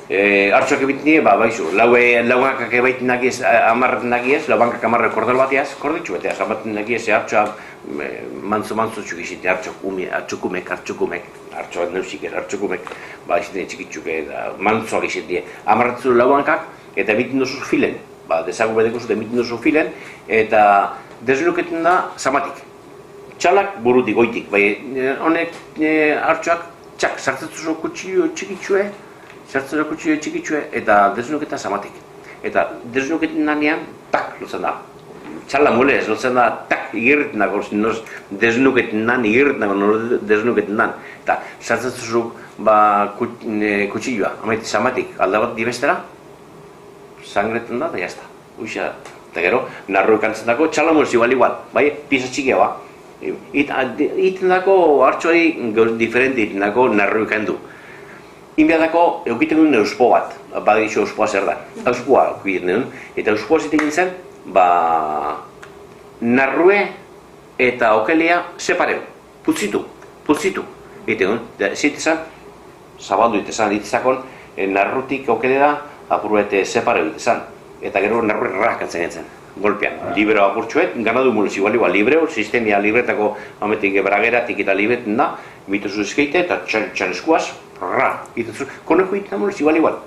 Hartxoak ebitnie, baizu, lauankak ebait nagiez, amarrat nagiez, lauankak amarrak kordel bateaz, korditxu bateaz, amaten nagiez, hartxoak mantzo txukizite, hartxokumek, hartxoak neusik ez, hartxokumek, izite txikitxuk, mantzoak izite, amarratzu lauankak, eta ebiten duzu filen, dezagu bedeko zute ebiten duzu filen, eta desnuketen da zamatik. Txalak burutik, goitik, honek hartxoak, txak, sartzetzu kutxio txikitxue, eta desnuketa zamatik. Eta desnuketan nanean, tak, lotzen da. Txala mulez, lotzen da, tak, igirretan dago, desnuketan nan, desnuketan nan. Eta sartzetzuzuk kutxilloa, zamatik, alda bat dibestera, sangretan da, eta jazta. Uixa, eta gero, narro ikantzen dago, txala mulez igual, pisa txikia ba. Iten dago, hartxoari diferente iten dago, narro ikandu. Inbiadako eukiten duen euspo bat, badizu euspoa zer da. Euspoa eukiten duen, eta euspoa zitekin zen, narrue eta okelea separeu, putzitu. Egiten duen, zitezan, zabaldu itezan, itezakon, narrutik okelea apurruete separeu itezan. Eta gero narrue rakatzen etzen, golpean. Libreo apurtxuet, ganadu mulez igual, libreo, sistemia libretako ametik brageratik eta libreten da, mitozu eskeite eta txan eskuaz, koneko egiten amulez igual.